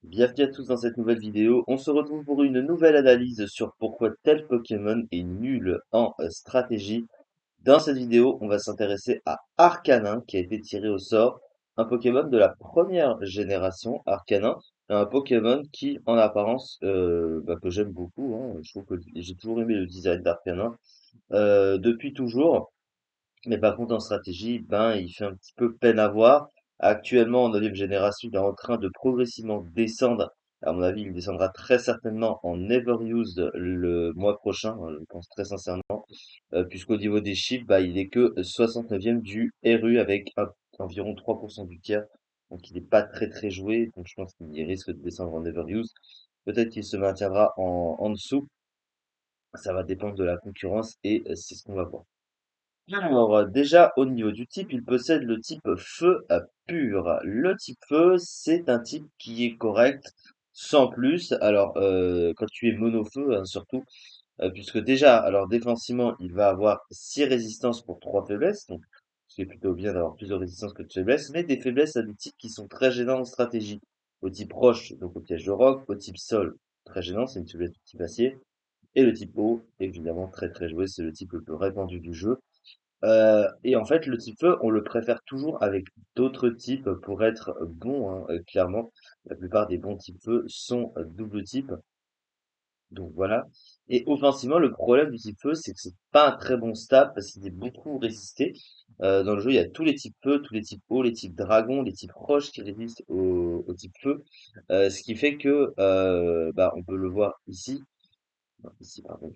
Bienvenue à tous dans cette nouvelle vidéo. On se retrouve pour une nouvelle analyse sur pourquoi tel Pokémon est nul en stratégie. Dans cette vidéo, on va s'intéresser à Arcanin qui a été tiré au sort. Un Pokémon de la première génération, Arcanin. Un Pokémon qui, en apparence, que j'aime beaucoup, hein. Je trouve que j'ai toujours aimé le design d'Arcanin depuis toujours. Mais par contre, en stratégie, ben, il fait un petit peu peine à voir. Actuellement, en 9e génération, il est en train de progressivement descendre. À mon avis, il descendra très certainement en Never Used le mois prochain, je pense très sincèrement, puisqu'au niveau des chiffres, bah, il est que 69e du RU avec environ 3% du tiers. Donc, il n'est pas très très joué. Donc, je pense qu'il risque de descendre en Never Used. Peut-être qu'il se maintiendra en dessous. Ça va dépendre de la concurrence et c'est ce qu'on va voir. Alors, déjà, au niveau du type, il possède le type feu pur. Le type feu, c'est un type qui est correct, sans plus. Alors, quand tu es mono-feu, hein, surtout, puisque déjà, alors défensivement, il va avoir 6 résistances pour 3 faiblesses, donc c'est plutôt bien d'avoir plus de résistance que de faiblesses, mais des faiblesses à des types qui sont très gênants en stratégie. Au type roche, donc au piège de roc, au type sol, très gênant, c'est une faiblesse du type acier, et le type eau, évidemment, très très joué, c'est le type le plus répandu du jeu. Et en fait, le type feu, on le préfère toujours avec d'autres types pour être bon, hein, clairement. La plupart des bons types feu sont double type, donc voilà. Et offensivement, le problème du type feu, c'est que c'est pas un très bon stab parce qu'il est beaucoup résisté. Dans le jeu, il y a tous les types feu, tous les types eau, les types dragon, les types roche qui résistent au type feu. Ce qui fait que, bah, on peut le voir ici, non, ici, pardon.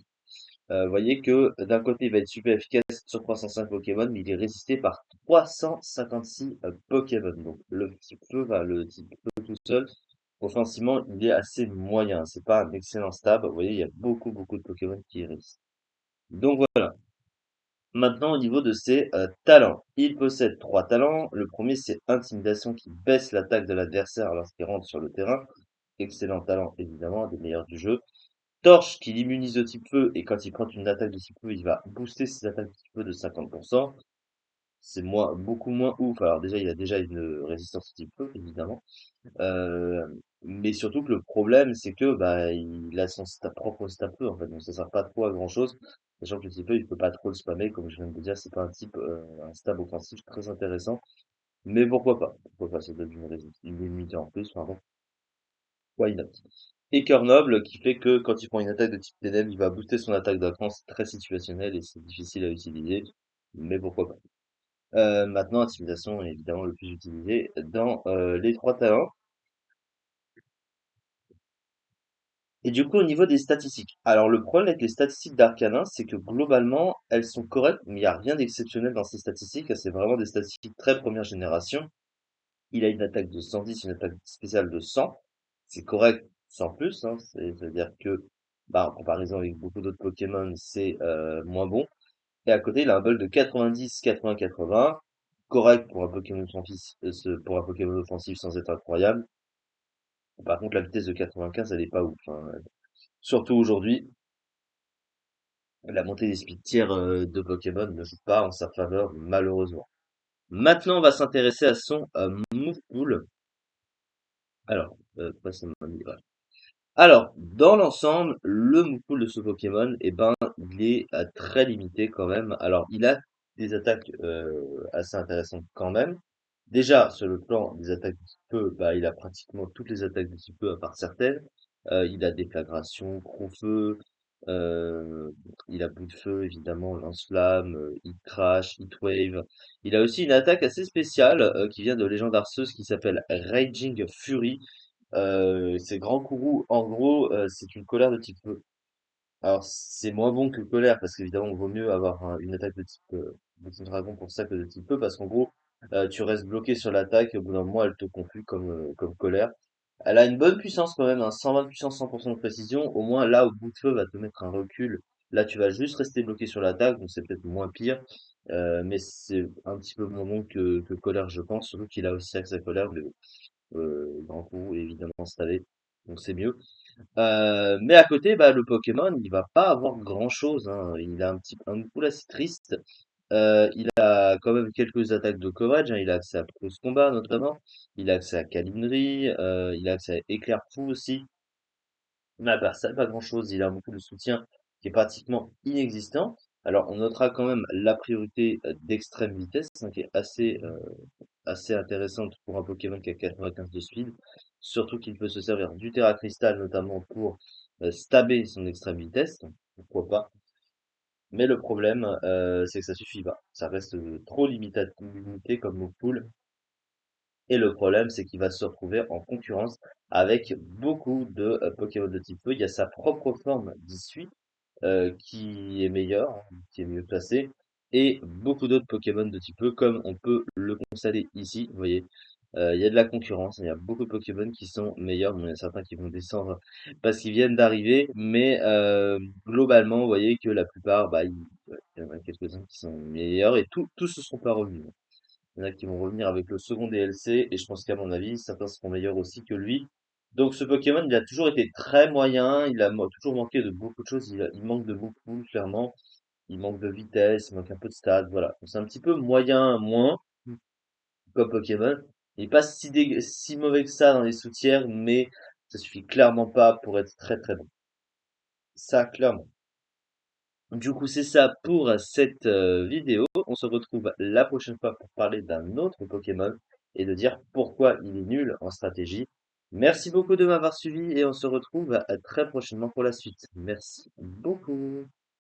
Voyez que d'un côté, il va être super efficace sur 305 Pokémon, mais il est résisté par 356 Pokémon. Donc le type feu, le type feu tout seul, offensivement, il est assez moyen. C'est pas un excellent stab. Vous voyez, il y a beaucoup de Pokémon qui résistent. Donc voilà. Maintenant, au niveau de ses talents. Il possède 3 talents. Le premier, c'est Intimidation qui baisse l'attaque de l'adversaire lorsqu'il rentre sur le terrain. Excellent talent, évidemment, un des meilleurs du jeu. Torche qui l'immunise au type feu et quand il prend une attaque de type feu, il va booster ses attaques de type feu de 50%. C'est beaucoup moins ouf. Alors déjà, il a déjà une résistance au type feu, évidemment. Euh, mais surtout que le problème, c'est que bah il a son propre stat feu en fait, donc ça sert pas trop à grand chose. Sachant que le type feu, il peut pas trop le spammer, comme je viens de vous dire, c'est pas un type un stab offensif très intéressant. Mais pourquoi pas? Pourquoi pas? Ça donne une immunité en plus, pardon. Why not? Et Cœur Noble qui fait que quand il prend une attaque de type ténèbres, il va booster son attaque d'écran, c'est très situationnel et c'est difficile à utiliser, mais pourquoi pas. Maintenant, Intimidation est évidemment le plus utilisé dans les 3 talents. Et du coup, au niveau des statistiques. Alors, le problème avec les statistiques d'Arcanin, c'est que globalement, elles sont correctes, mais il n'y a rien d'exceptionnel dans ces statistiques. C'est vraiment des statistiques très première génération. Il a une attaque de 110, une attaque spéciale de 100. C'est correct, sans plus, hein. C'est-à-dire que, bah, en comparaison avec beaucoup d'autres Pokémon, c'est moins bon. Et à côté, il a un bol de 90, 80, 80. Correct pour un Pokémon offensif, pour un Pokémon offensif sans être incroyable. Par contre, la vitesse de 95, elle est pas ouf, hein. Surtout aujourd'hui, la montée des speed tiers de Pokémon ne joue pas en sa faveur, malheureusement. Maintenant, on va s'intéresser à son move pool. Alors, pourquoi ça m'a mis, voilà. Alors, dans l'ensemble, le move pool de ce Pokémon, eh ben, il est très limité quand même. Alors, il a des attaques assez intéressantes quand même. Déjà, sur le plan des attaques de type feu, bah, il a pratiquement toutes les attaques de type feu à part certaines. Il a déflagration, gros-feu, euh, il a bout de feu, évidemment, lance-flamme, heat crash, heat wave. Il a aussi une attaque assez spéciale qui vient de Légende Arceuse qui s'appelle Raging Fury. C'est Grand Kourou. En gros, c'est une colère de type feu. Alors, c'est moins bon que colère, parce qu'évidemment, il vaut mieux avoir une attaque de type dragon pour ça que de type feu, parce qu'en gros, tu restes bloqué sur l'attaque, et au bout d'un moment, elle te confuse comme colère. Elle a une bonne puissance quand même, hein, 120 de puissance, 100% de précision. Au moins, là, au bout de feu, va te mettre un recul. Là, tu vas juste rester bloqué sur l'attaque, donc c'est peut-être moins pire. Mais c'est un petit peu moins bon que colère, je pense. Surtout qu'il a aussi accès à colère, mais grand coup, évidemment, stavé. Donc c'est mieux. Mais à côté, bah, le Pokémon, il va pas avoir grand-chose, hein. Il a un pool assez triste. Il a quand même quelques attaques de coverage, hein. Il a accès à Pulse Combat notamment. Il a accès à Calinerie. Il a accès à Éclair Fou aussi. Mais à part ça, pas grand-chose. Il a beaucoup de soutien qui est pratiquement inexistant. Alors, on notera quand même la priorité d'extrême vitesse, hein, qui est assez intéressante pour un Pokémon qui a 95 de speed. Surtout qu'il peut se servir du Terra Crystal notamment pour stabber son extrême vitesse. Pourquoi pas. Mais le problème, c'est que ça suffit pas. Ça reste trop limité comme move pool. Et le problème, c'est qu'il va se retrouver en concurrence avec beaucoup de Pokémon de type feu. Il y a sa propre forme d'issue qui est meilleure, hein, qui est mieux placée, et beaucoup d'autres Pokémon de type feu, comme on peut le constater ici. Vous voyez, il y a de la concurrence. Il y a beaucoup de Pokémon qui sont meilleurs. Bon, il y a certains qui vont descendre parce qu'ils viennent d'arriver, mais globalement, vous voyez que la plupart, bah, ouais, il y en a quelques-uns qui sont meilleurs et tous ne sont pas revenus. Il y en a qui vont revenir avec le second DLC, et je pense qu'à mon avis, certains seront meilleurs aussi que lui. Donc ce Pokémon, il a toujours été très moyen, il a toujours manqué de beaucoup de choses, il manque de beaucoup, clairement. Il manque de vitesse, il manque un peu de stats, voilà. Donc, c'est un petit peu moyen, moins, comme Pokémon. Il n'est pas si mauvais que ça dans les sous-tiers, mais ça suffit clairement pas pour être très très bon. Ça, clairement. Du coup, c'est ça pour cette vidéo. On se retrouve la prochaine fois pour parler d'un autre Pokémon et de dire pourquoi il est nul en stratégie. Merci beaucoup de m'avoir suivi et on se retrouve très prochainement pour la suite. Merci beaucoup.